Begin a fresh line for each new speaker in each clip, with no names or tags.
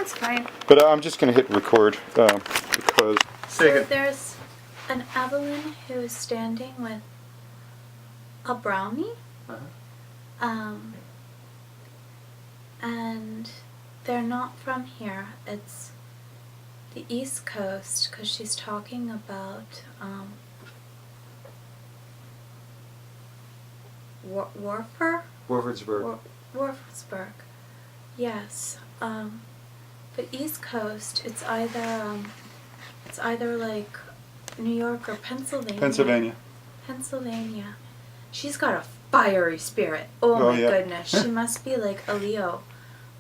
That's fine.
But I'm just going to hit record because...
So there's an Evelyn who is standing with a brownie. And they're not from here. It's the East Coast, because she's talking about
Warfordsburg.
Warfordsburg. Yes. But East Coast, it's either like New York or Pennsylvania. Pennsylvania. She's got a fiery spirit. Oh my goodness. She must be like a Leo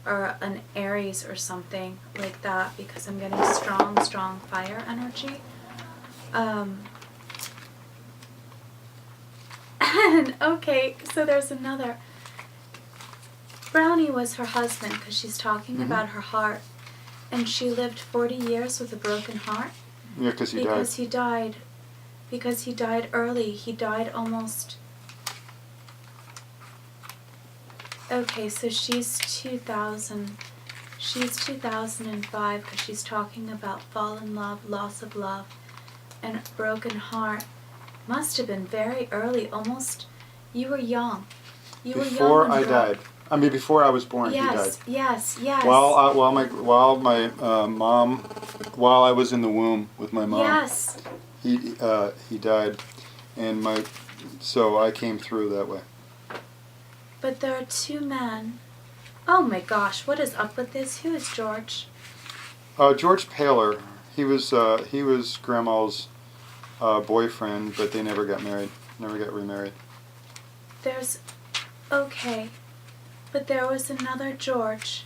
or an Aries or something like that, because I'm getting strong fire energy. And okay, so there's another. Brownie was her husband, because she's talking about her heart. And she lived 40 years with a broken heart.
Yeah, because he died.
Because he died early. He died almost... Okay, so she's 2000. She's 2005, because she's talking about fall in love, loss of love, and broken heart. Must have been very early, almost... You were young.
Before I died. I mean, before I was born, he died.
Yes.
While I was in the womb with my mom.
Yes.
He died, and so I came through that way.
But there are two men. Oh my gosh, what is up with this? Who is George?
George Paler. He was Grandma's boyfriend, but they never got married. Never got remarried.
Okay. But there was another George.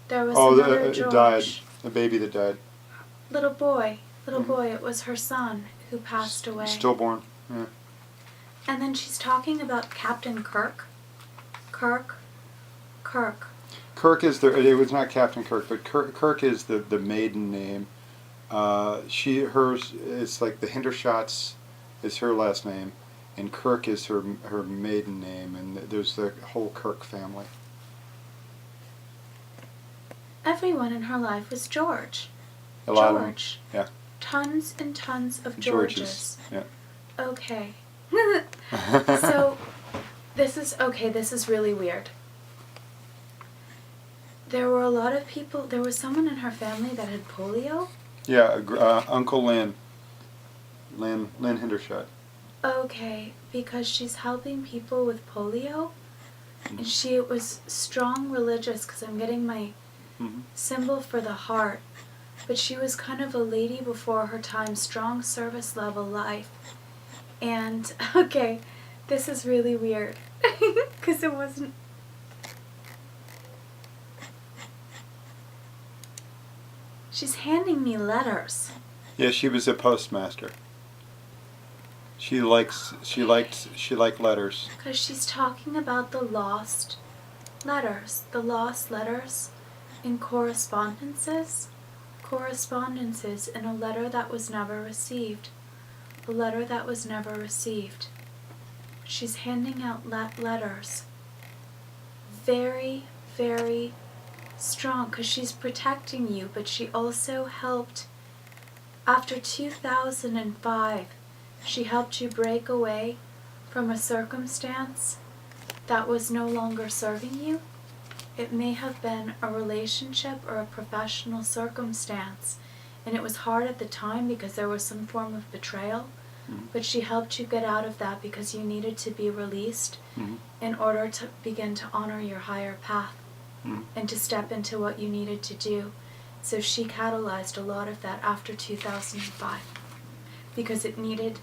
Another George.
Died. The baby that died.
Little boy. It was her son who passed away.
Stillborn. Yeah.
And then she's talking about Captain Kirk. Kirk is
it was not Captain Kirk, but Kirk is the maiden name. It's like the Hinderschatz is her last name, and Kirk is her maiden name, and there's the whole Kirk family.
Everyone in her life was George.
A lot of them. Yeah.
Tons and tons of Georges.
Yeah.
Okay. So, this is really weird. There were a lot of people, there was someone in her family that had polio?
Yeah, Uncle Lynn Hinderschat.
Okay, because she's helping people with polio, and she was strong religious, because I'm getting my symbol for the heart, but she was kind of a lady before her time, strong service level life. And, okay, this is really weird, because it wasn't... She's handing me letters.
Yeah, she was a postmaster. She liked letters.
Because she's talking about the lost letters in correspondences in a letter that was never received. A letter that was never received. She's handing out letters. Very, very strong, because she's protecting you, but she also helped, after 2005, she helped you break away from a circumstance that was no longer serving you. It may have been a relationship or a professional circumstance, and it was hard at the time because there was some form of betrayal, but she helped you get out of that because you needed to be released in order to begin to honor your higher path and to step into what you needed to do. So she catalyzed a lot of that after 2005 because it needed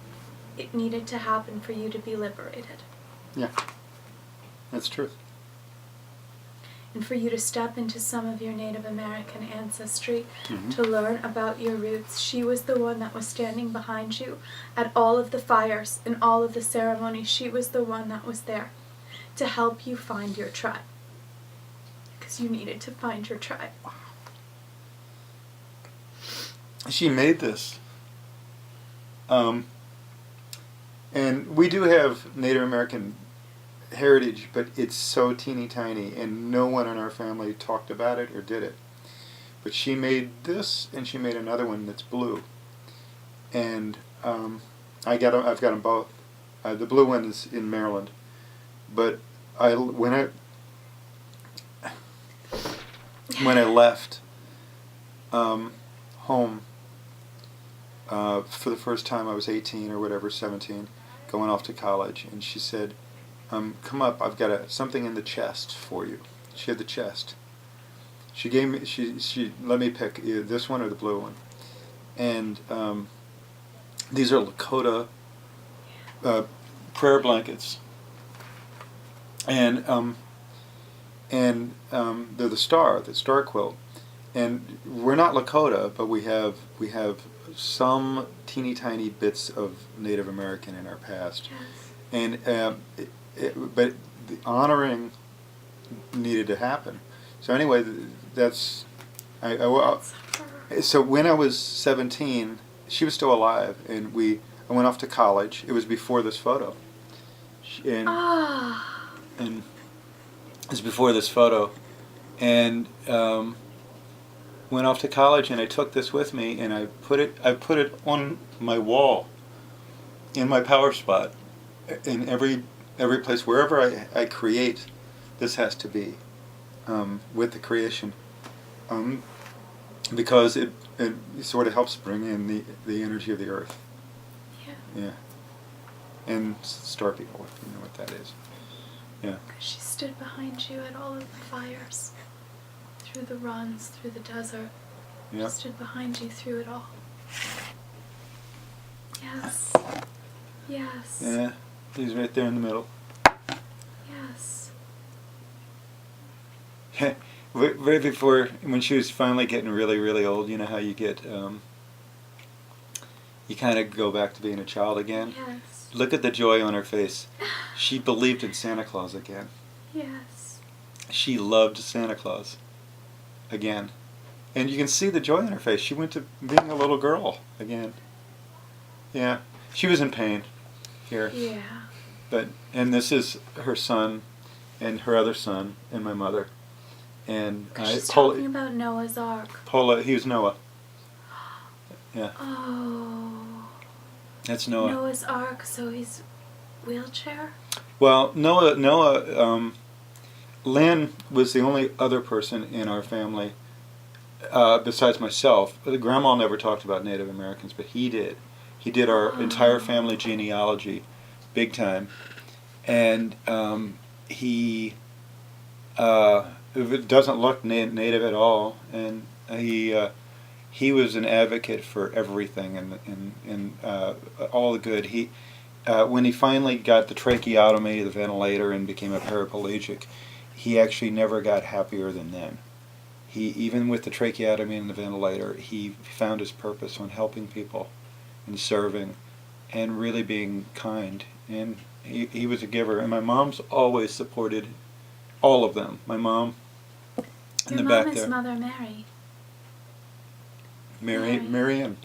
to happen for you to be liberated.
Yeah, that's true.
And for you to step into some of your Native American ancestry, to learn about your roots. She was the one that was standing behind you at all of the fires and all of the ceremonies. She was the one that was there to help you find your tribe. Because you needed to find your tribe.
She made this. And we do have Native American heritage, but it's so teeny tiny, and no one in our family talked about it or did it. But she made this, and she made another one that's blue. And I've got them both. The blue one is in Maryland, but when I left home for the first time, I was 18 or whatever, 17, going off to college, and she said, "Come up. I've got something in the chest for you." She had the chest. She gave me. She let me pick either this one or the blue one, and these are Lakota prayer blankets, and they're the star quilt, and we're not Lakota, but we have some teeny tiny bits of Native American in our past,
Yes.
and but the honoring needed to happen. So anyway, that's so when I was 17, she was still alive, and I went off to college. It was before this photo, and it was before this photo, and went off to college, and I took this with me, and I put it on my wall in my power spot, in every place, wherever I create, this has to be with the creation, because it sort of helps bring in the energy of the earth.
Yeah.
Yeah. And star people, if you know what that is. Yeah.
She stood behind you at all of the fires, through the runs, through the desert.
Yeah.
She stood behind you through it all. Yes. Yes.
Yeah. He's right there in the middle.
Yes.
Right before, when she was finally getting really, really old, you know how you get, you kind of go back to being a child again?
Yes.
Look at the joy on her face. She believed in Santa Claus again.
Yes.
She loved Santa Claus again. And you can see the joy on her face. She went to being a little girl again. Yeah. She was in pain here.
Yeah.
And this is her son and her other son and my mother. And
She's talking about Noah's Ark.
He was Noah. Yeah.
Oh.
That's Noah.
Noah's Ark, so he's wheelchair?
Well, Noah, Lynn was the only other person in our family, besides myself. The grandma never talked about Native Americans, but he did. He did our entire family genealogy, big time. And he doesn't look native at all, and he was an advocate for everything and all the good. When he finally got the tracheotomy, the ventilator, and became a paraplegic, he actually never got happier than then. Even with the tracheotomy and the ventilator, he found his purpose on helping people and serving and really being kind. And he was a giver. And my mom's always supported all of them. My mom in the back there.
Your mom is Mother Mary.
Marian.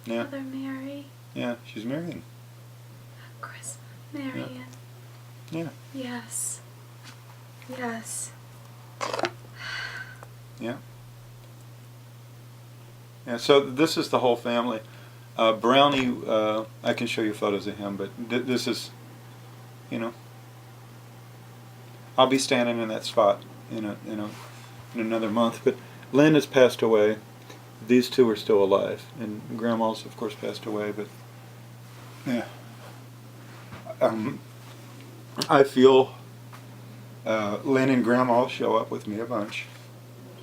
Yeah.
Mother Mary.
Yeah, she's Marian.
Chris Marian.
Yeah.
Yes. Yes.
Yeah. Yeah, so this is the whole family. Brownie, I can show you photos of him, but this is, I'll be standing in that spot in another month. But Lynn has passed away. These two are still alive, and Grandma's of course passed away. But yeah, I feel Lynn and Grandma show up with me a bunch.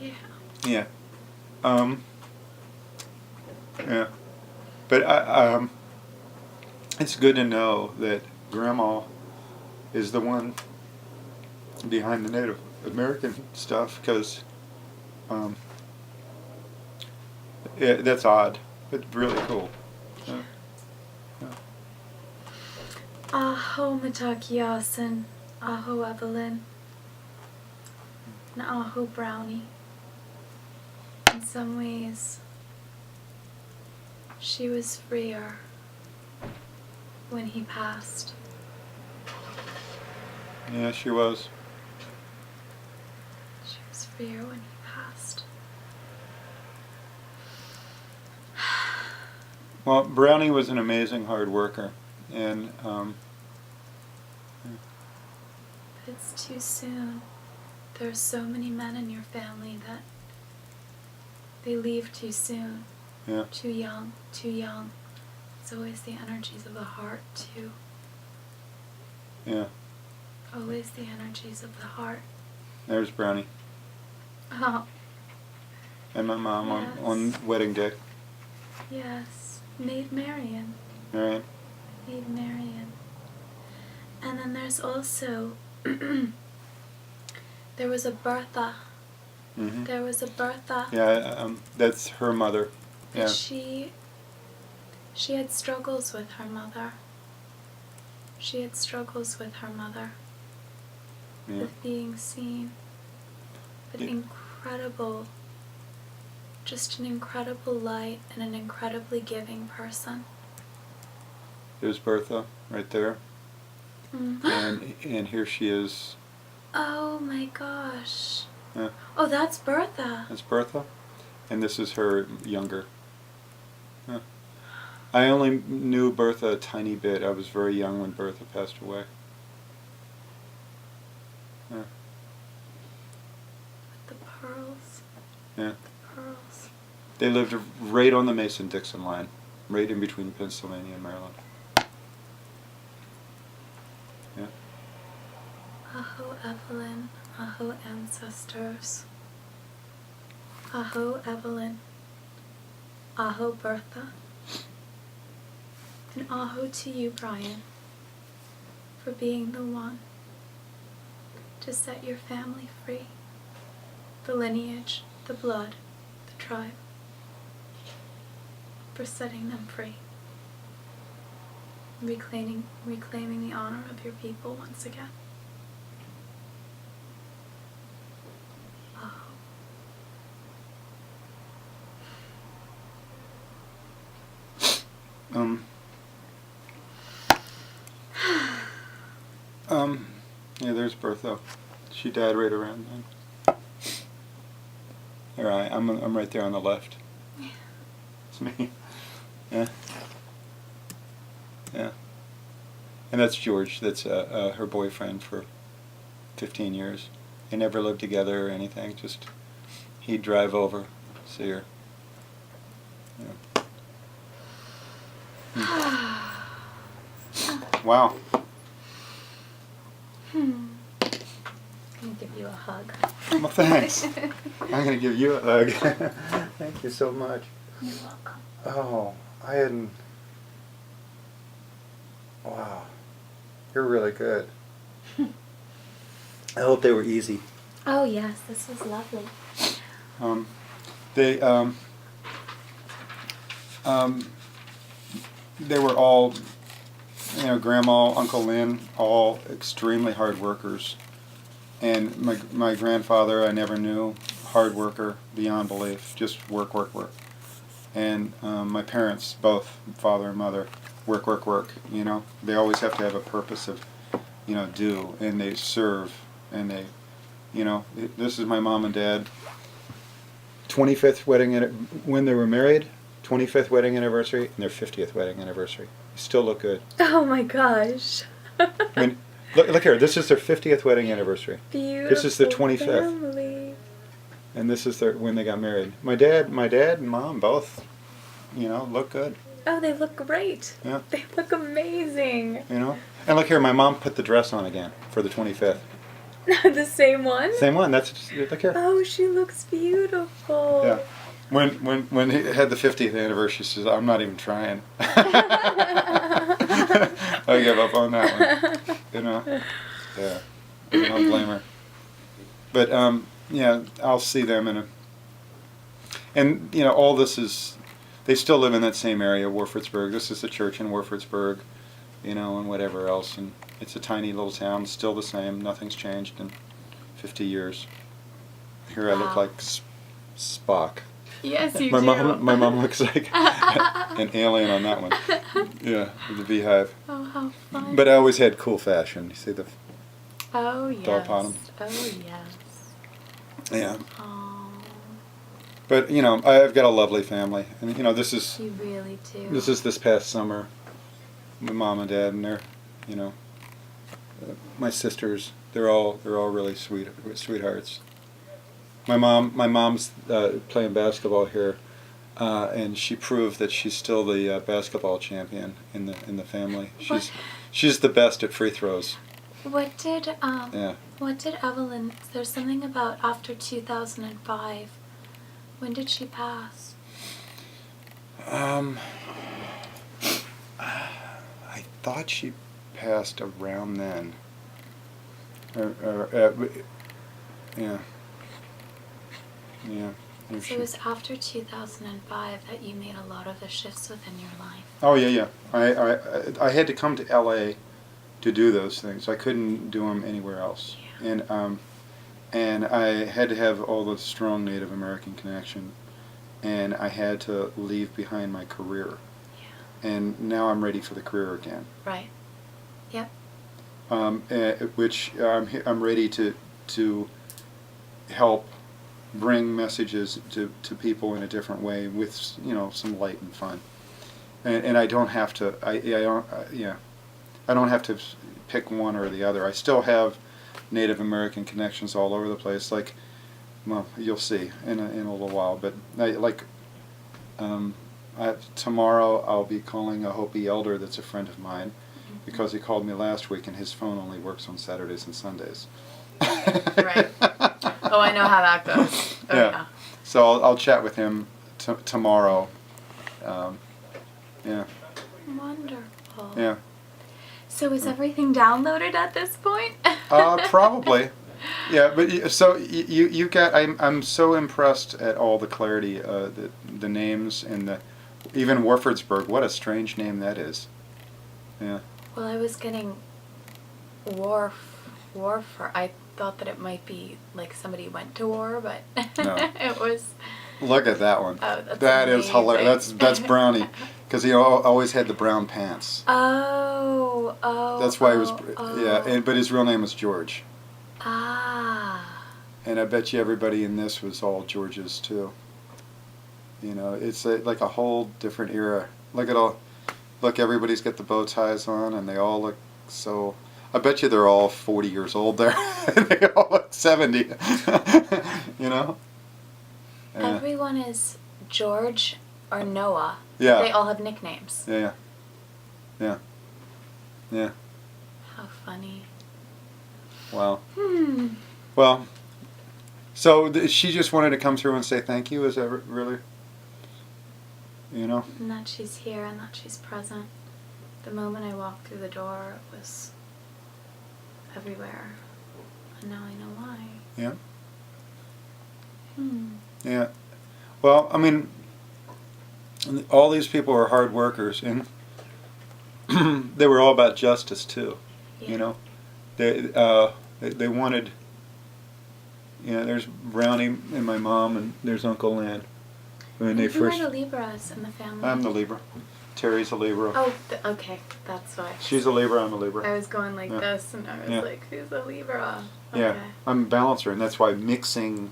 Yeah.
Yeah. Yeah. But it's good to know that Grandma is the one behind the Native American stuff, because that's odd, but really cool. Yeah. Yeah.
Aho Matakiasen, Aho Evelyn, and Aho Brownie. In some ways, she was freer when he passed.
Yeah, she was.
She was freer when he passed. lost.
Well, Brownie was an amazing hard worker, and
It's too soon. There are so many men in your family that they leave too soon.
yeah,
Too young, too young. It's always the energies of the heart, too.
yeah.
Always the energies of the heart.
There's Brownie
Oh,
and my mom
Yes.
on wedding day.
yes. Maid Marian.
All right.
Maid Marian. And then there's also, there was a Bertha.
Mm-hmm.
There was a Bertha.
Yeah, that's her mother.
But
Yeah.
she had struggles with her mother. She had struggles with her mother.
Yeah.
With being seen. But
Yeah.
incredible, just an incredible light and an incredibly giving person.
There's Bertha right there,
Mm.
and here she is.
Oh my gosh.
Yeah.
Oh, that's Bertha.
That's Bertha, and this is her younger. Yeah. I only knew Bertha a tiny bit. I was very young when Bertha passed away. Yeah.
The pearls.
Yeah.
The pearls.
They lived right on the Mason-Dixon line, right in between Pennsylvania and Maryland. Yeah.
Aho Evelyn. Aho ancestors. Aho Evelyn. Aho Bertha. And aho to you, Brian, for being the one to set your family free. The lineage, the blood, the tribe. For setting them free. Reclaiming the honor of your people once again. Aho.
Yeah, there's Bertha. She died right around then. Here I'm right there on the left.
Yeah.
It's me. Yeah. Yeah. And that's George. That's her boyfriend for 15 years. They never lived together or anything. Just he'd drive over, see her. Yeah. Wow.
I'm gonna give you a hug.
Well, thanks. I'm going to give you a hug. Thank you so much.
You're welcome.
Oh, I hadn't. Wow. You're really good. I hope they were easy.
Oh yes, this was lovely.
They they were all, Grandma, Uncle Lynn, all extremely hard workers. And my grandfather, I never knew, hard worker beyond belief, just work, work, work. And my parents, both father and mother, work, work, work. They always have to have a purpose of, do, and they serve, and they, this is my mom and dad. 25th wedding when they were married, 25th wedding anniversary, and their 50th wedding anniversary. They still look good.
Oh my gosh.
Look here. This is their 50th wedding anniversary.
Beautiful.
This is the 25th.
Family.
And this is when they got married. My dad and mom both, look good.
Oh, they look great.
Yeah.
They look amazing.
And look here, my mom put the dress on again for the 25th.
The same one?
Same one. Look here.
Oh, she looks beautiful.
Yeah. When he had the 50th anniversary, she says, "I'm not even trying." I give up on that one. Yeah. I don't blame her. But yeah, I'll see them and all this is, they still live in that same area, Warfordsburg. This is the church in Warfordsburg, and whatever else, and it's a tiny little town, still the same. Nothing's changed in 50 years. Here I look
Wow.
like Spock.
Yes, you
My
do.
mom looks like an alien on that one. Yeah, with the beehive.
Oh, how fun.
But I always had cool fashion. You see the
Oh, yes.
doll bottom.
Oh, yes.
Yeah.
Oh.
But you know, I've got a lovely family, and you know, this is
You really do.
this past summer. My mom and dad, and they're, you know, my sisters. They're all really sweethearts. My mom's playing basketball here, and she proved that she's still the basketball champion in the family. She's the best at free throws.
What did
Yeah.
What did Evelyn? There's something about after 2005. When did she pass?
I thought she passed around then. Yeah. Yeah.
So it was after 2005 that you made a lot of the shifts within your life.
Oh yeah. I had to come to L.A. to do those things. I couldn't do them anywhere else.
Yeah.
And I had to have all the strong Native American connection, and I had to leave behind my career.
Yeah.
And now I'm ready for the career again.
Right. Yep.
Which I'm ready to help bring messages to people in a different way with, you know, some light and fun. And I don't have to. I don't have to pick one or the other. I still have Native American connections all over the place. Like, well, you'll see in a little while. But tomorrow I'll be calling a Hopi elder that's a friend of mine, because he called me last week and his phone only works on Saturdays and Sundays.
Right. Oh, I know how that goes. Oh, yeah.
So I'll chat with him tomorrow. Yeah.
Wonderful.
Yeah.
So is everything downloaded at this point?
Probably. Yeah, but so you got. I'm so impressed at all the clarity, the names and even Warfordsburg. What a strange name that is. Yeah.
Well, I was getting Warfer. I thought that it might be like somebody went to war, but
No.
It was.
Look at that one.
Oh, that's
That is
amazing.
hilarious. That's Brownie, because he always had the brown pants.
Oh.
That's why he was.
Oh.
Yeah, but his real name was George.
Ah.
And I bet you everybody in this was all Georges too. You know, it's like a whole different era. Look at all. Look, everybody's got the bow ties on, and they all look so. I bet you they're all 40 years old there. They all look 70. You know? Yeah.
Everyone is George or Noah.
Yeah.
They all have nicknames.
Yeah. Yeah. Yeah.
How funny.
Wow. Well, so she just wanted to come through and say thank you. Is that really? You know?
And that she's here and that she's present. The moment I walked through the door, it was everywhere. And now I know why.
Yeah. Yeah. Well, I mean, all these people are hard workers, and they were all about justice too.
Yeah.
You know, they wanted. You know, there's Brownie and my mom, and there's Uncle Lan. When they
Who
first.
are the Libras in the family?
I'm the Libra. Terry's a Libra.
Oh, okay. That's why.
She's a Libra. I'm a Libra.
I was going like
Yeah.
this, and I was
Yeah.
like, who's a Libra? Okay.
Yeah, I'm a balancer, and that's why balancing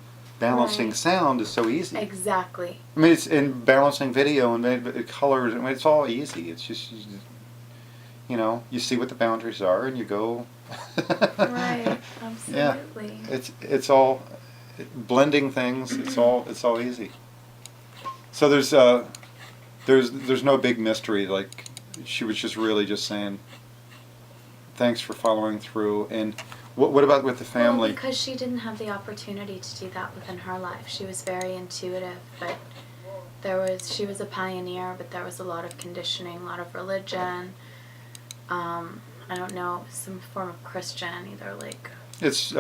Right.
sound is so easy.
Exactly.
I mean, it's in balancing video and colors. I mean, it's all easy. It's just, you know, you see what the boundaries are, and you go.
Right. Absolutely.
Yeah, it's all blending things. It's all easy. So there's no big mystery. Like, she was just really just saying, thanks for following through. And what about with the family?
Well, because she didn't have the opportunity to do that within her life. She was very intuitive, but she was a pioneer, but there was a lot of conditioning, a lot of religion. I don't know, some form of Christian, either like
It's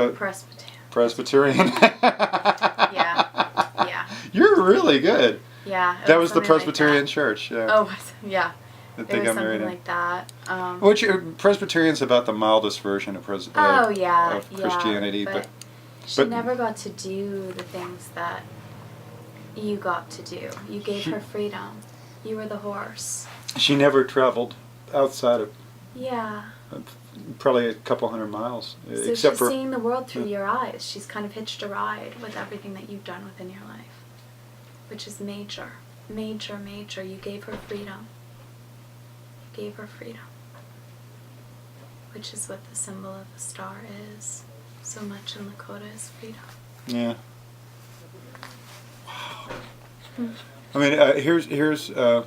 Presbyterian.
Yeah.
Yeah.
You're really good.
Yeah. it
That was the
something like
Presbyterian
that.
church. Yeah.
Oh, yeah.
That
It
they
was
got married
something
in.
like that.
Which Presbyterian's about the mildest version of
of
of Christianity,
but she never got to do the things that you got to do. You gave her freedom. You were the horse.
she never traveled outside of
Yeah.
probably a couple 100 miles,
So
except
she's
for.
seeing the world through your eyes. She's kind of hitched a ride with everything that you've done within your life. which is major, major, major. You gave her freedom. You gave her freedom, which is what the symbol of the star is. So much in Lakota is freedom.
Yeah. Wow. I mean, here's the.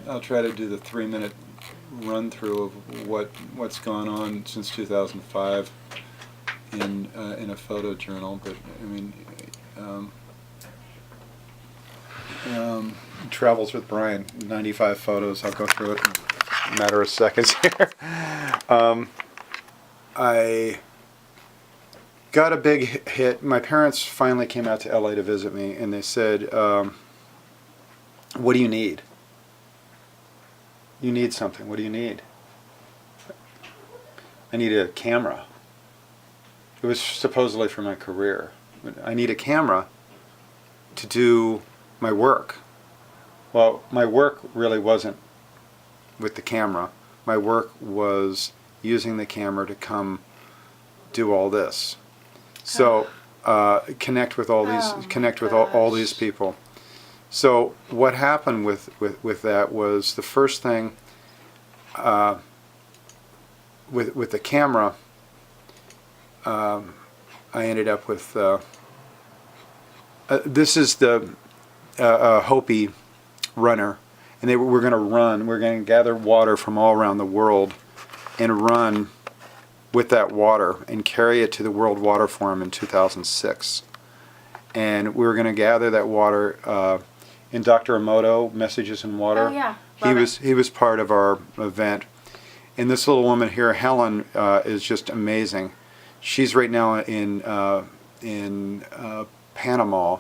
I'll try to do the 3-minute run through of what's gone on since 2005 in a photo journal. But I mean, Travels with Brian, 95 photos. I'll go through it in a matter of seconds here. I got a big hit. My parents finally came out to LA to visit me, and they said, what do you need? You need something. What do you need? I need a camera. It was supposedly for my career. I need a camera to do my work. Well, my work really wasn't with the camera. My work was using the camera to come do all this. So connect with all these, all these people. So what happened with that was the first thing with the camera. I ended up with this is the Hopi runner, and we're going to run. We're going to gather water from all around the world and run with that water and carry it to the World Water Forum in 2006. And we were going to gather that water in Dr. Emoto, Messages in Water.
Oh yeah,
He was part of our event. And this little woman here, Helen, is just amazing. She's right now in Panama,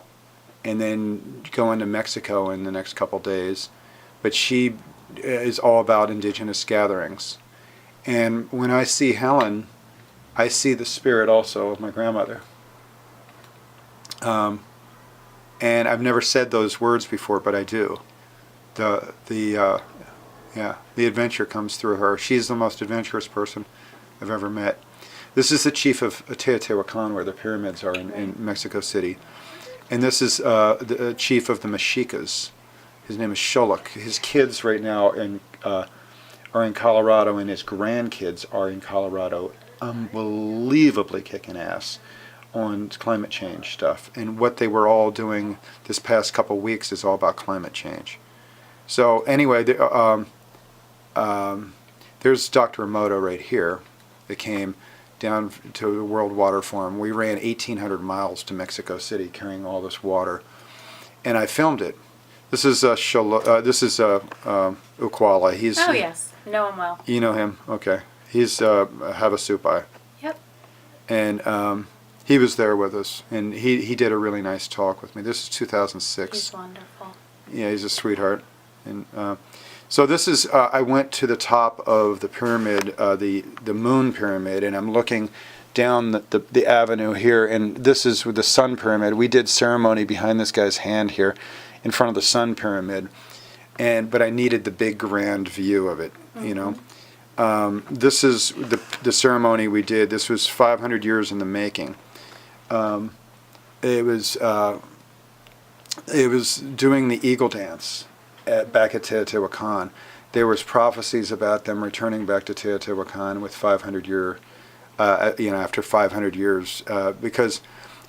and then going to Mexico in the next couple days. But she is all about indigenous gatherings. And when I see Helen, I see the spirit also of my grandmother. And I've never said those words before, but I do. The adventure comes through her. She's the most adventurous person I've ever met. This is the chief of Teotihuacan, where the pyramids are in Mexico City. And this is the chief of the Mexicas. His name is Xoloc. His kids right now are in Colorado, and his grandkids are in Colorado, unbelievably kicking ass on climate change stuff. And what they were all doing this past couple weeks is all about climate change. So anyway, there's Dr. Emoto right here that came down to the World Water Forum. We ran 1,800 miles to Mexico City carrying all this water, and I filmed it. This is Ukwala. He's
yes, know him well.
You know him, okay? He's Havasupai.
Yep.
And he was there with us, and he did a really nice talk with me. This is 2006.
He's wonderful.
Yeah, he's a sweetheart. And so this is, I went to the top of the pyramid, the moon pyramid, and I'm looking down the avenue here, and this is with the sun pyramid. We did ceremony behind this guy's hand here in front of the sun pyramid, but I needed the big grand view of it, you know. This is the ceremony we did. This was 500 years in the making. It was doing the eagle dance back at Teotihuacan. There was prophecies about them returning back to Teotihuacan with 500 year, after 500 years, because,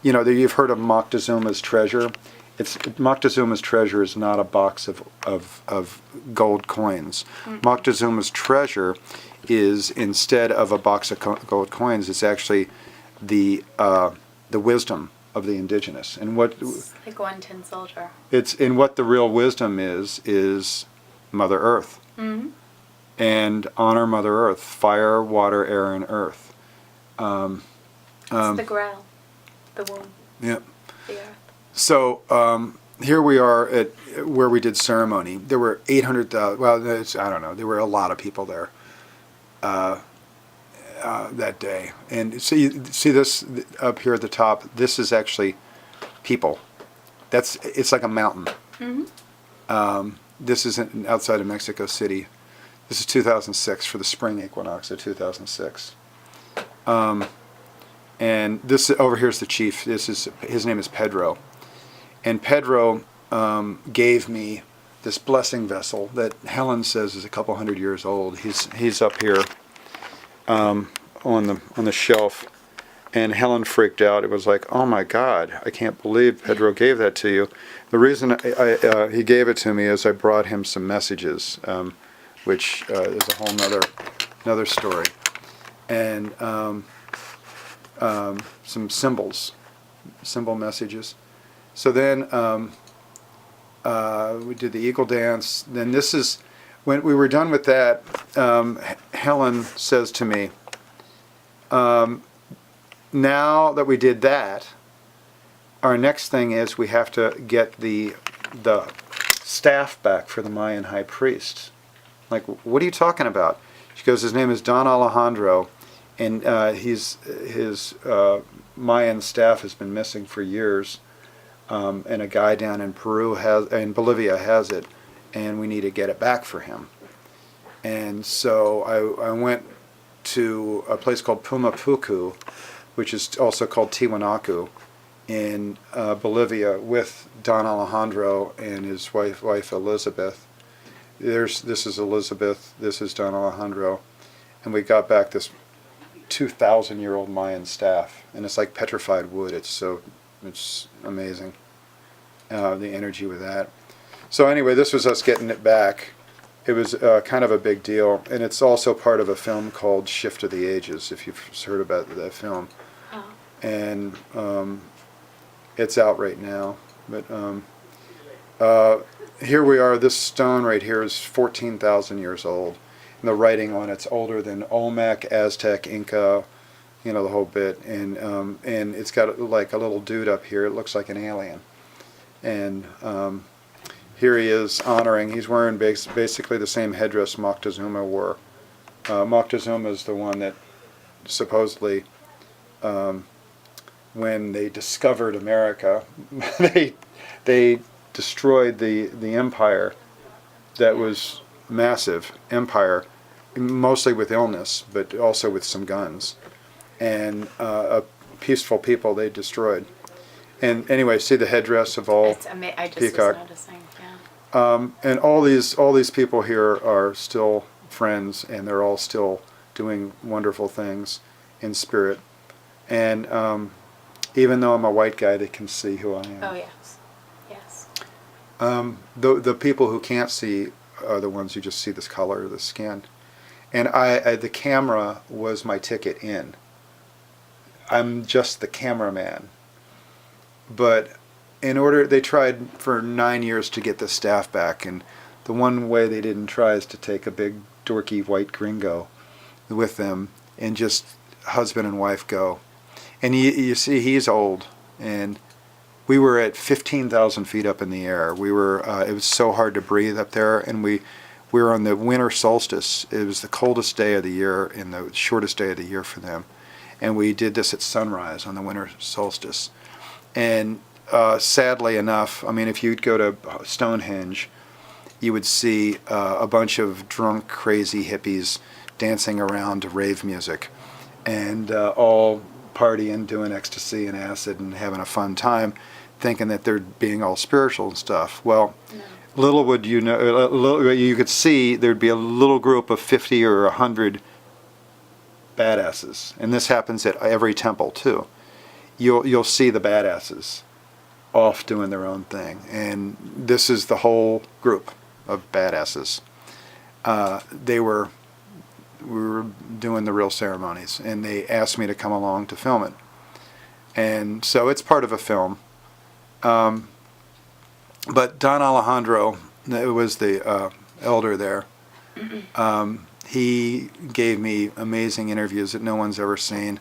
you've heard of Moctezuma's treasure. Moctezuma's treasure is not a box of gold coins. Moctezuma's treasure is, instead of a box of gold coins, it's actually the wisdom of the indigenous. And
It's like one tin soldier.
What the real wisdom is Mother Earth.
Mm-hmm.
And honor Mother Earth, fire, water, air, and earth.
It's the Grail, the womb.
Yep.
The earth.
So here we are at where we did ceremony. There were 800,000. Well, I don't know. There were a lot of people there that day. And so you see this up here at the top. This is actually people. It's like a mountain.
Mm-hmm.
This is outside of Mexico City. This is 2006 for the spring equinox of 2006. And this over here is the chief. His name is Pedro. And Pedro gave me this blessing vessel that Helen says is a couple hundred years old. He's up here on the shelf, and Helen freaked out. It was like, oh my God, I can't believe Pedro gave that to you. The reason he gave it to me is I brought him some messages, which is a whole another story, and some symbol messages. So then we did the eagle dance. Then this is, when we were done with that, Helen says to me, now that we did that, our next thing is we have to get the staff back for the Mayan high priest. Like, what are you talking about? She goes, his name is Don Alejandro, and his Mayan staff has been missing for years, and a guy down in Bolivia has it, and we need to get it back for him. And so I went to a place called Pumapuku, which is also called Tiwanaku, in Bolivia, with Don Alejandro and his wife Elizabeth. This is Elizabeth, this is Don Alejandro, and we got back this 2,000-year-old Mayan staff, and it's like petrified wood. It's amazing, the energy with that. So anyway, this was us getting it back. It was kind of a big deal, and it's also part of a film called Shift of the Ages, if you've heard about that film.
Oh.
And it's out right now. But here we are. This stone right here is 14,000 years old, and the writing on it's older than Olmec, Aztec, Inca, the whole bit. And it's got like a little dude up here. It looks like an alien. And here he is honoring. He's wearing basically the same headdress Moctezuma wore. Moctezuma is the one that supposedly, when they discovered America, they destroyed the empire that was massive empire, mostly with illness, but also with some guns, and peaceful people they destroyed. And anyway, see the headdress of all
I just
peacock.
was noticing, yeah.
And all these people here are still friends, and they're all still doing wonderful things in spirit. And even though I'm a white guy, they can see who I am.
Oh, yes. Yes.
The people who can't see are the ones who just see this color of the skin. And the camera was my ticket in. I'm just the cameraman. But they tried for 9 years to get the staff back, and the one way they didn't try is to take a big dorky white gringo with them and just husband and wife go. And you see, he's old, and we were at 15,000 feet up in the air. We were it was so hard to breathe up there, and we were on the winter solstice. It was the coldest day of the year and the shortest day of the year for them. And we did this at sunrise on the winter solstice. And sadly enough, I mean, if you'd go to Stonehenge, you would see a bunch of drunk, crazy hippies dancing around to rave music, and all partying, doing ecstasy and acid and having a fun time, thinking that they're being all spiritual and stuff. Well,
No.
little would you know, you could see there'd be a little group of 50 or 100 badasses, and this happens at every temple too. You'll see the badasses off doing their own thing, and this is the whole group of badasses. We were doing the real ceremonies, and they asked me to come along to film it, and so it's part of a film. But Don Alejandro, it was the elder there. He gave me amazing interviews that no one's ever seen.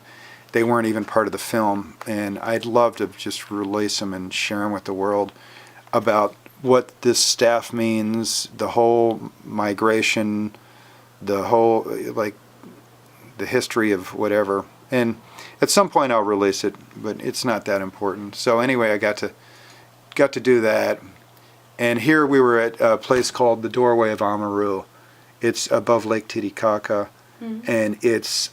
They weren't even part of the film, and I'd love to just release them and share them with the world about what this staff means, the whole migration, the whole, like, the history of whatever. And at some point I'll release it, but it's not that important. So anyway, I got to do that. And here we were at a place called the Doorway of Amaru. It's above Lake Titicaca, and it's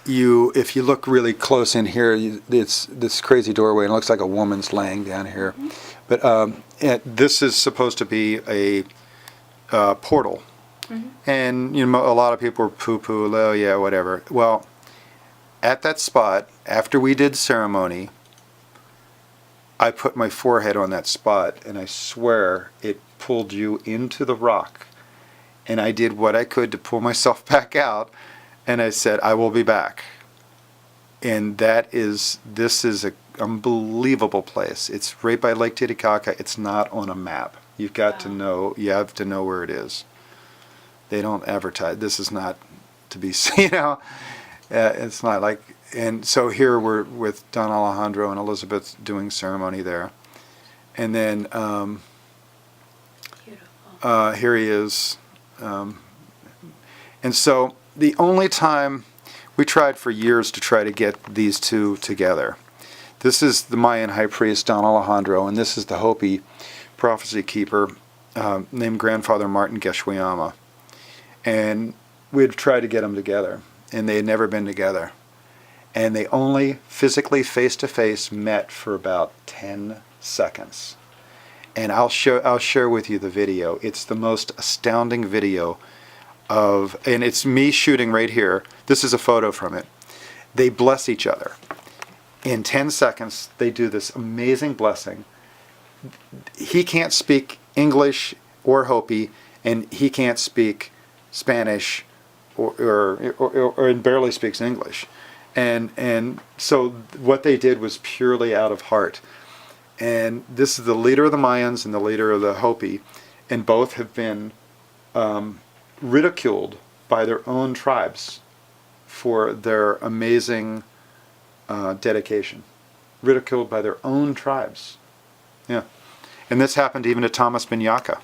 if you look really close in here, it's this crazy doorway, and it looks like a woman's laying down here. But this is supposed to be a portal. And a lot of people were poo-poo, oh yeah, whatever. Well, at that spot, after we did ceremony, I put my forehead on that spot, and I swear it pulled you into the rock. And I did what I could to pull myself back out, and I said, I will be back. And this is an unbelievable place. It's right by Lake Titicaca. It's not on a map. You've got to know, you have to know where it is. They don't advertise. This is not to be seen, it's not like, and so here we're with Don Alejandro and Elizabeth doing ceremony there. And then here he is. And so the only time we tried for years to try to get these two together. This is the Mayan high priest, Don Alejandro, and this is the Hopi prophecy keeper named Grandfather Martin Geshe-Wayama. And we'd tried to get them together, and they had never been together. And they only physically face-to-face met for about 10 seconds. And I'll share with you the video. It's the most astounding video and it's me shooting right here. This is a photo from it. They bless each other. In 10 seconds, they do this amazing blessing. He can't speak English or Hopi, and he can't speak Spanish or barely speaks English. And so what they did was purely out of heart. And this is the leader of the Mayans and the leader of the Hopi, and both have been ridiculed by their own tribes for their amazing dedication. Ridiculed by their own tribes. Yeah. And this happened even to Thomas Binyaka,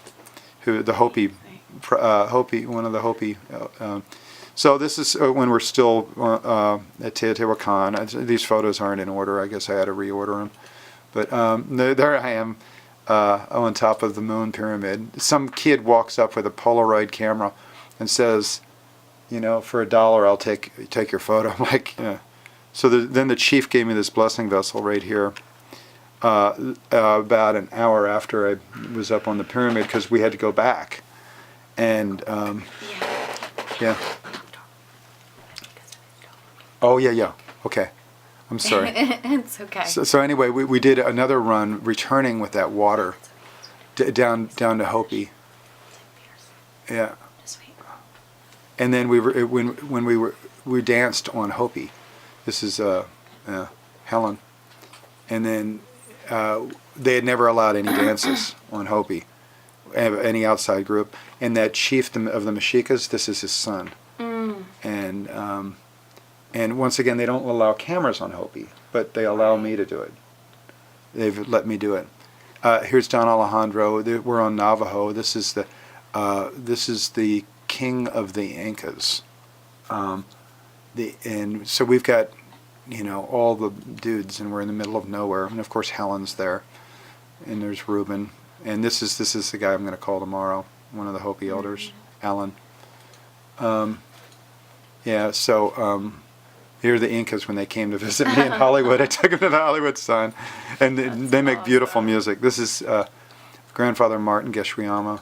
who the Hopi, one of the Hopi. So this is when we're still at Teotihuacan. These photos aren't in order. I guess I had to reorder them. But there I am on top of the moon pyramid. Some kid walks up with a Polaroid camera and says, for $1 I'll take your photo. I'm like, yeah. So then the chief gave me this blessing vessel right here about an hour after I was up on the pyramid, because we had to go back. And yeah. Oh yeah. Okay. I'm sorry.
It's okay.
So anyway, we did another run returning with that water down to Hopi. Yeah. And then when we danced on Hopi. This is Helen. And then they had never allowed any dances on Hopi, any outside group. And that chief of the Meshikas, this is his son. And once again, they don't allow cameras on Hopi, but they allow me to do it. They've let me do it. Here's Don Alejandro. We're on Navajo. This is the king of the Incas. And so we've got, all the dudes, and we're in the middle of nowhere. And of course, Helen's there, and there's Reuben, and this is the guy I'm going to call tomorrow, one of the Hopi elders, Alan. Here are the Incas when they came to visit me in Hollywood. I took them to the Hollywood Sun, and they make beautiful music. This is Grandfather Martin Geshe-Wayama,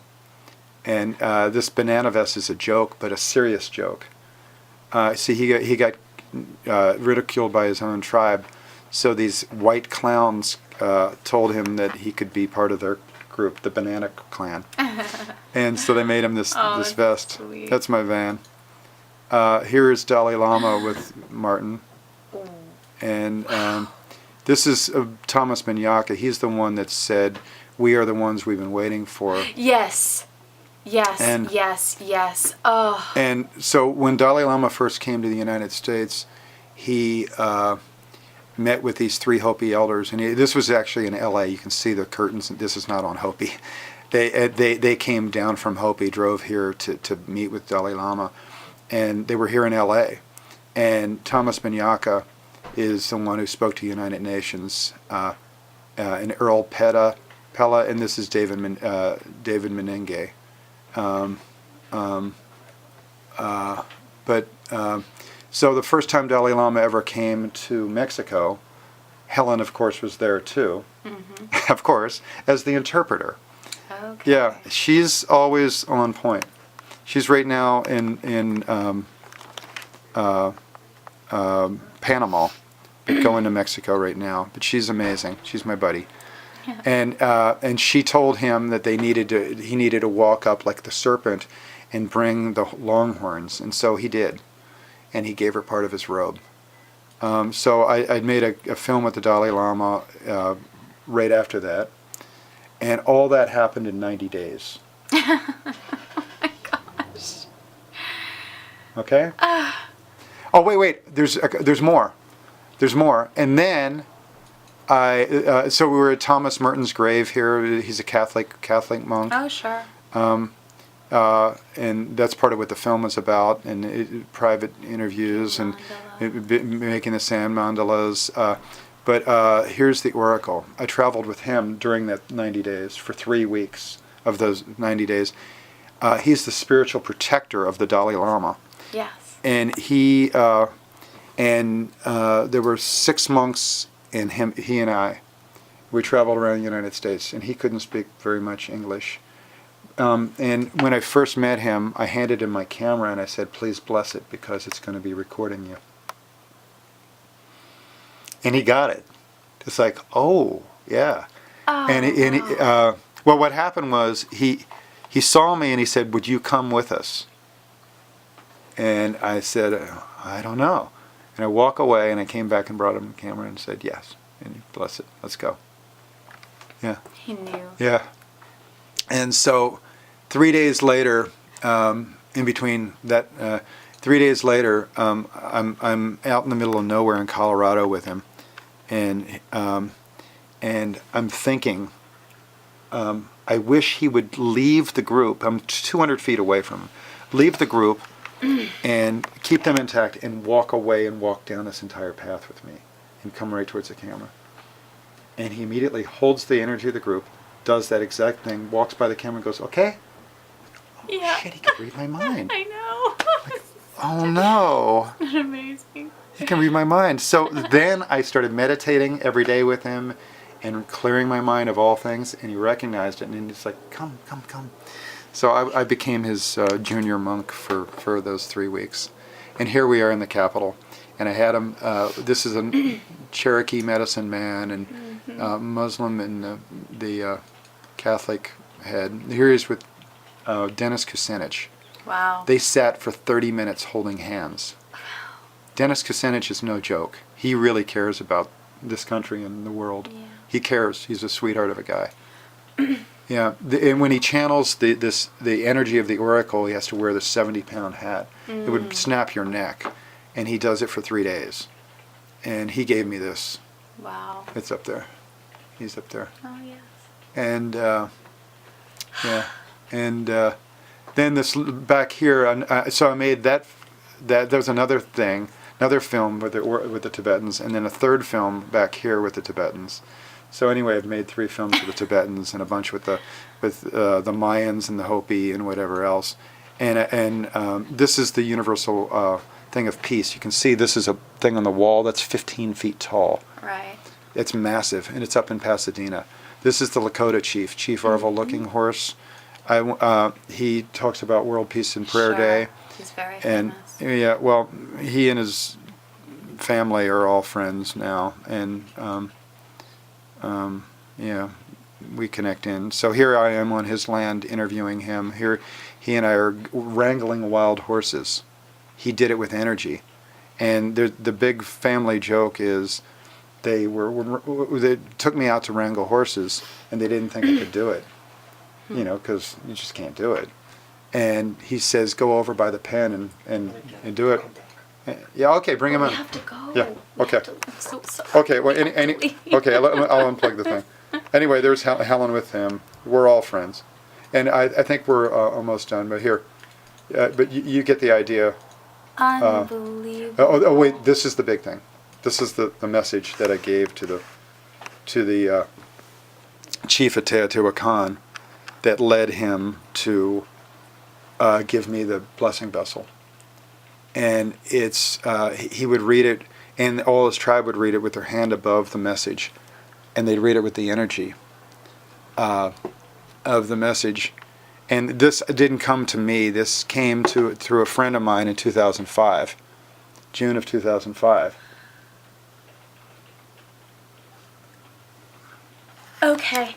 and this banana vest is a joke, but a serious joke. See, he got ridiculed by his own tribe, so these white clowns told him that he could be part of their group, the Banana Clan, and so they made him this vest.
Sweet.
That's my van. Here is Dalai Lama with Martin, and this is Thomas Binyaka. He's the one that said, "We are the ones we've been waiting for."
Yes. Oh.
And so when Dalai Lama first came to the United States, he met with these 3 Hopi elders, and this was actually in L.A. You can see the curtains. This is not on Hopi. They came down from Hopi, drove here to meet with Dalai Lama, and they were here in L.A. And Thomas Binyaka is the one who spoke to United Nations, and Earl Pella, and this is David Menenge. So the first time Dalai Lama ever came to Mexico, Helen, of course, was there too, of course, as the interpreter.
Okay.
Yeah, she's always on point. She's right now in Panama, but going to Mexico right now. But she's amazing. She's my buddy.
Yeah.
And she told him that he needed to walk up like the serpent and bring the longhorns, and so he did, and he gave her part of his robe. So I made a film with the Dalai Lama right after that, and all that happened in 90 days.
Oh my gosh.
Okay. Oh wait. There's more. There's more. And then so we were at Thomas Merton's grave here. He's a Catholic monk.
Oh, sure.
And that's part of what the film was about, and private interviews and making the sand mandalas. But here's the oracle. I traveled with him during that 90 days for 3 weeks of those 90 days. He's the spiritual protector of the Dalai Lama.
Yes.
And there were 6 monks and he and I. We traveled around the United States, and he couldn't speak very much English. And when I first met him, I handed him my camera and I said, "Please bless it because it's going to be recording you." And he got it. It's like, oh, yeah.
Oh,
Well, what happened was he saw me and he said, "Would you come with us?" And I said, "I don't know." And I walk away, and I came back and brought him the camera and said, "Yes." And he bless it. Let's go. Yeah.
He knew.
Yeah. And so 3 days later, in between that, 3 days later, I'm out in the middle of nowhere in Colorado with him, and I'm thinking, I wish he would leave the group. I'm 200 feet away from him. Leave the group and keep them intact and walk away and walk down this entire path with me and come right towards the camera. And he immediately holds the energy of the group, does that exact thing, walks by the camera and goes, "Okay." Oh,
Yeah.
shit, he can read my mind.
I know.
Oh no.
Isn't that amazing?
He can read my mind. So then I started meditating every day with him and clearing my mind of all things, and he recognized it, and he's like, come. So I became his junior monk for those 3 weeks. And here we are in the capital. And I had him, this is a Cherokee medicine man and Muslim and the Catholic head. Here he is with Dennis Kucinich.
Wow.
They sat for 30 minutes holding hands. Dennis Kucinich is no joke. He really cares about this country and the world.
Yeah.
He cares. He's a sweetheart of a guy. Yeah, and when he channels the energy of the oracle, he has to wear the 70-pound hat. It would snap your neck, and he does it for 3 days. And he gave me this.
Wow.
It's up there. He's up there.
Oh, yes.
And yeah, and then this back here. So I made that. There was another thing, another film with the Tibetans, and then a third film back here with the Tibetans. So anyway, I've made 3 films with the Tibetans and a bunch with the Mayans and the Hopi and whatever else. And this is the universal thing of peace. You can see this is a thing on the wall that's 15 feet tall.
Right.
It's massive, and it's up in Pasadena. This is the Lakota chief, Chief Arvil Looking Horse. He talks about World Peace and Prayer
Sure.
Day.
He's very
And
famous.
yeah, well, he and his family are all friends now, and yeah, we connect in. So here I am on his land interviewing him. Here, he and I are wrangling wild horses. He did it with energy, and the big family joke is they took me out to wrangle horses, and they didn't think I could do it, because you just can't do it. And he says, "Go over by the pen and do it." Yeah, okay, bring him
We
in.
have to go.
Yeah, okay.
I'm so sorry.
Okay, well, okay, I'll unplug the thing. Anyway, there's Helen with him. We're all friends, and I think we're almost done. But here, but you get the idea.
Unbelievable.
Oh wait, this is the big thing. This is the message that I gave to the chief of Teotihuacan that led him to give me the blessing vessel. and it's he would read it, and all his tribe would read it with their hand above the message, and they'd read it with the energy of the message. And this didn't come to me. This came through a friend of mine in 2005, June of 2005.
Okay.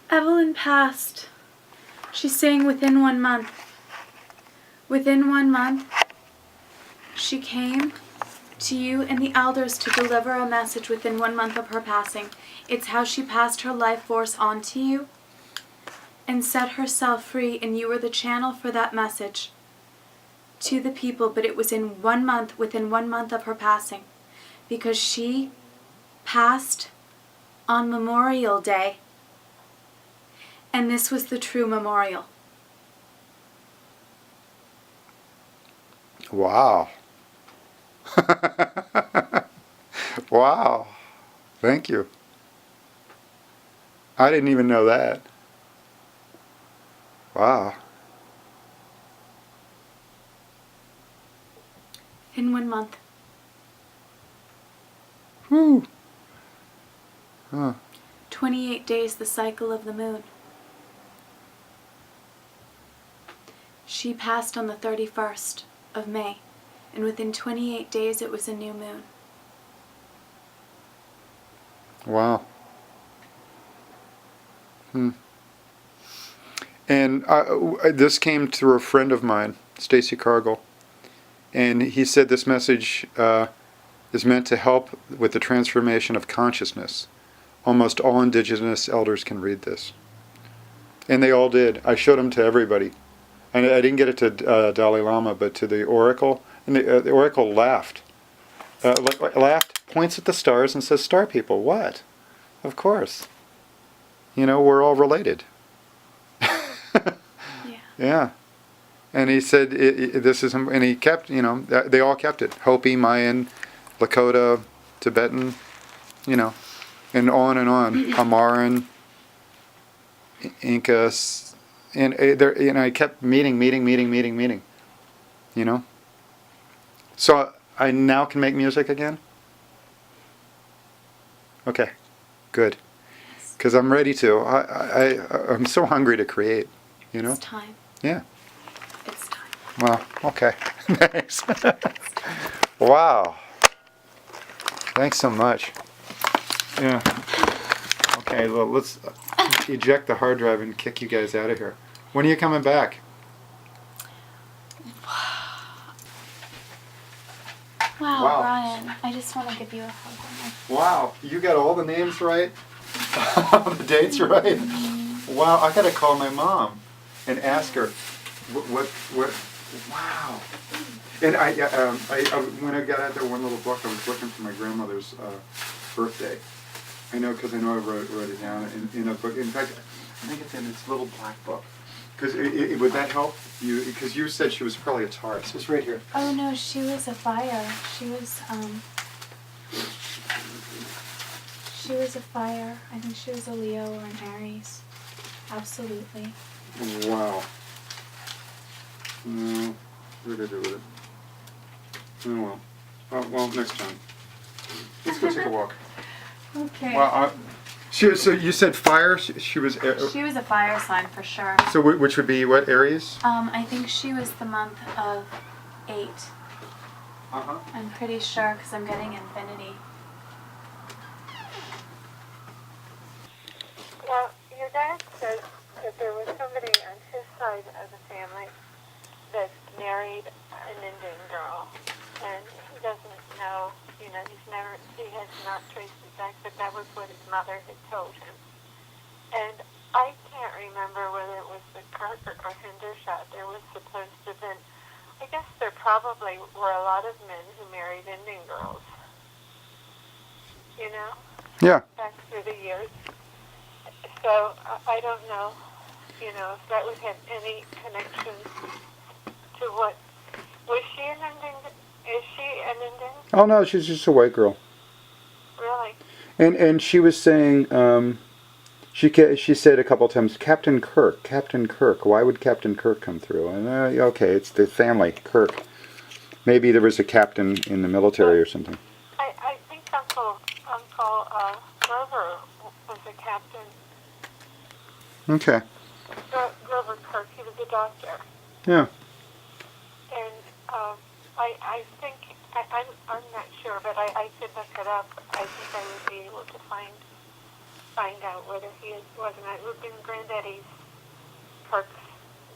Evelyn passed. She's saying within 1 month. Within 1 month, she came to you and the elders to deliver a message within 1 month of her passing. It's how she passed her life force onto you and set herself free, and you were the channel for that message to the people, but it was in 1 month, within 1 month of her passing, because she passed on Memorial Day, and this was the true memorial.
Wow. Wow. Thank you. I didn't even know that. Wow.
In 1 month.
Whew. Huh.
28 days, the cycle of the moon. She passed on the 31st of May, and within 28 days it was a new moon.
Wow. And this came through a friend of mine, Stacy Cargill, and he said this message is meant to help with the transformation of consciousness. Almost all indigenous elders can read this. And they all did. I showed them to everybody. And I didn't get it to Dalai Lama, but to the oracle. And the oracle laughed. Laughed, points at the stars and says, "Star people, what? Of course. You know, we're all related."
Yeah.
Yeah. And he said, this is, and he kept, you know, they all kept it. Hopi, Mayan, Lakota, Tibetan, you know, and on and on. Amaran, Incas, and there, you know, I kept meeting, you know. So I now can make music again? Okay, good. Because I'm ready to. I'm so hungry to create, you know?
It's time.
Yeah.
It's time.
Well, okay. Thanks. Wow. Thanks so much. Yeah. Okay, well, let's eject the hard drive and kick you guys out of here. When are you coming back?
Wow,
Wow.
Brian, I just want to give you a hug.
Wow, you got all the names right? The dates right? Wow, I gotta call my mom and ask her what wow. And I when I got out that one little book, I was looking for my grandmother's birthday. I know, because I know I wrote it down in a book. In fact, I think it's in this little black book. Because would that help you? Because you said she was probably a Taurus. It's right here.
Oh no, she was a fire. She was a fire. I think she was a Leo or an Aries. Absolutely.
Wow. No, what did I do with it? Oh well. Oh, well, next time. Let's go take a walk.
Okay.
Well, so you said fire. She was.
She was a fire sign for sure.
So which would be what, Aries?
I think she was the month of 8.
Uh-huh.
I'm pretty sure because I'm getting infinity.
Well, your dad says that there was somebody on his side of the family that married an Indian girl, and he doesn't know, he has not traced it back, but that was what his mother had told him. And I can't remember whether it was the Carter or Hendershot. There was supposed to have been, I guess there probably were a lot of men who married Indian girls, you know,
Yeah.
back through the years. So I don't know, you know, if that would have any connection to what, was she an Indian, is she an Indian?
Oh no, she's just a white girl.
Really?
And she was saying She said a couple times, Captain Kirk, Captain Kirk. Why would Captain Kirk come through? And okay, it's the family, Kirk. Maybe there was a captain in the military or something.
I think Uncle Grover was a captain.
Okay.
Grover Kirk, he was a doctor.
Yeah.
And I think, I'm not sure, but I could look it up. I think I would be able to find out whether he was or not. It would have been Granddaddy's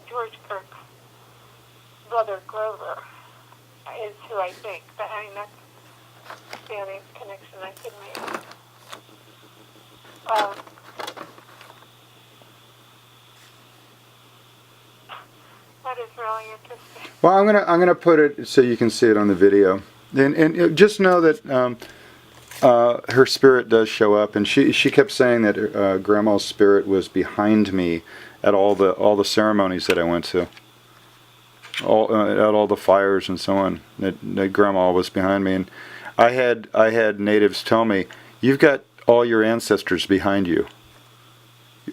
George Kirk's brother Grover is who I think. But I mean, that's the only connection I could make. That is really interesting.
Well, I'm gonna put it so you can see it on the video, and just know that her spirit does show up, and she kept saying that Grandma's spirit was behind me at all the ceremonies that I went to, at all the fires and so on. That Grandma was behind me, and I had natives tell me, "You've got all your ancestors behind you.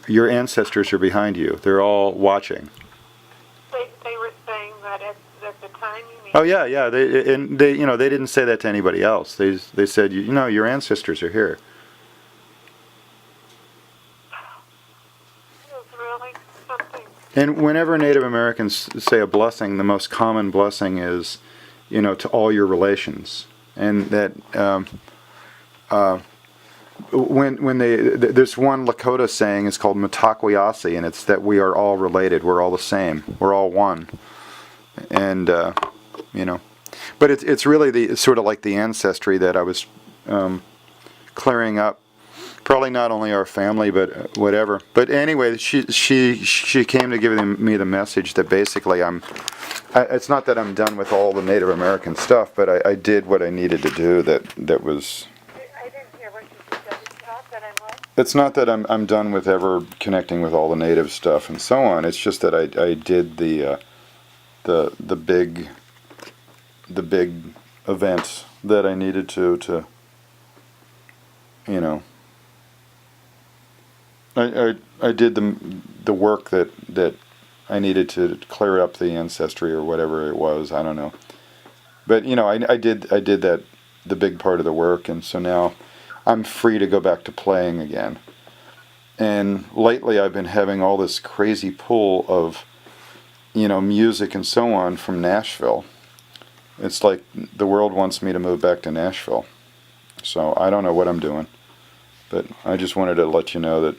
Your ancestors are behind you. They're all watching."
They were saying that at the time, you mean?
Oh yeah. They you know, they didn't say that to anybody else. They said, you know, your ancestors are here.
It was really something.
And whenever Native Americans say a blessing, the most common blessing is, you know, to all your relations, and that when there's one Lakota saying, it's called Mitakwiyasi, and it's that we are all related. We're all the same. We're all one. And you know, but it's really it's sort of like the ancestry that I was clearing up. Probably not only our family, but whatever. But anyway, she came to give me the message that basically it's not that I'm done with all the Native American stuff, but I did what I needed to do. That was.
I didn't hear what you said. It's not that I'm what?
It's not that I'm done with ever connecting with all the Native stuff and so on. It's just that I did the big events that I needed to you know. I did the work that I needed to clear up the ancestry or whatever it was. I don't know, but you know, I did that, the big part of the work, and so now I'm free to go back to playing again. And lately I've been having all this crazy pull of, you know, music and so on from Nashville. It's like the world wants me to move back to Nashville. So I don't know what I'm doing, but I just wanted to let you know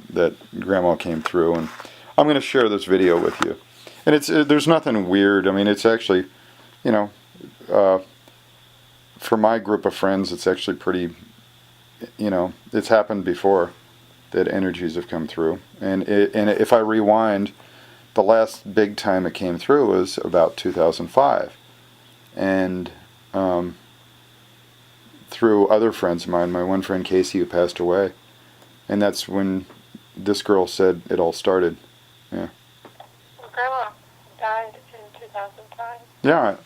that Grandma came through, and I'm going to share this video with you. And there's nothing weird. I mean, it's actually, you know, for my group of friends, it's actually pretty, you know, it's happened before that energies have come through. And if I rewind, the last big time it came through was about 2005. And through other friends of mine, my one friend Casey, who passed away. And that's when this girl said it all started. Yeah.
Well, Grandma died in 2005.
Yeah.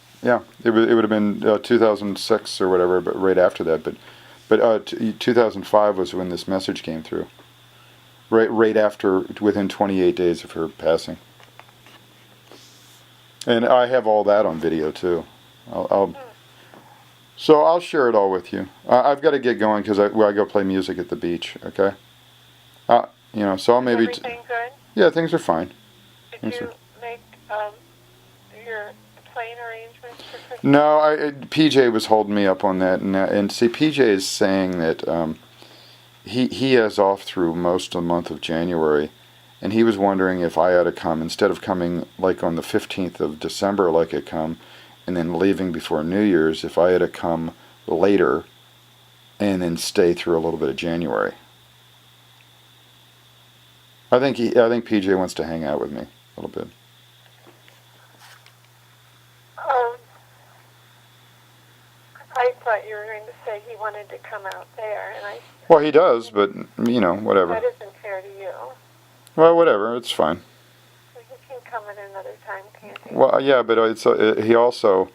It would have been 2006 or whatever, but right after that. But 2005 was when this message came through. Right after, within 28 days of her passing. And I have all that on video too. So I'll share it all with you. I've got to get going because I go play music at the beach. Okay. You know, so I'll maybe.
Is everything good?
Yeah, things are fine.
Did you make your plane arrangements for Christmas?
No, PJ was holding me up on that, and see, PJ is saying that he has off through most of the month of January, and he was wondering if I ought to come instead of coming like on the 15th of December like I come, and then leaving before New Year's, if I had to come later and then stay through a little bit of January. I think PJ wants to hang out with me a little bit.
I thought you were going to say he wanted to come out there, and
Well, he does, but you know, whatever.
that isn't fair to you.
Well, whatever, it's fine.
So he can come at another time, can't he?
Well, yeah, but he also.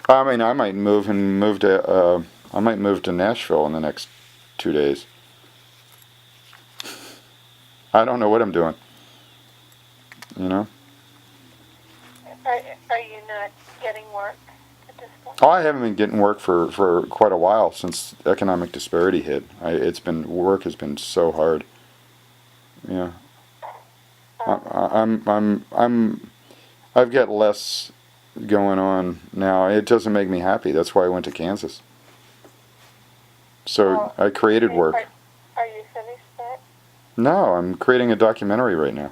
I mean, I might move to Nashville in the next 2 days.
I don't know what I'm doing. You know?
Are you not getting work at this point?
Oh, I haven't been getting work for quite a while since economic disparity hit. Work has been so hard. Yeah. I've got less going on now. It doesn't make me happy. That's why I went to Kansas. So I created work.
Are you finished that?
No, I'm creating a documentary right now.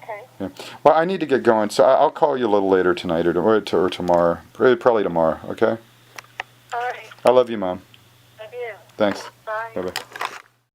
Okay.
Yeah. Well, I need to get going, so I'll call you a little later tonight or tomorrow. Probably tomorrow, okay?
All right.
I love you, Mom.
Love you.
Thanks.
Bye.
Bye-bye.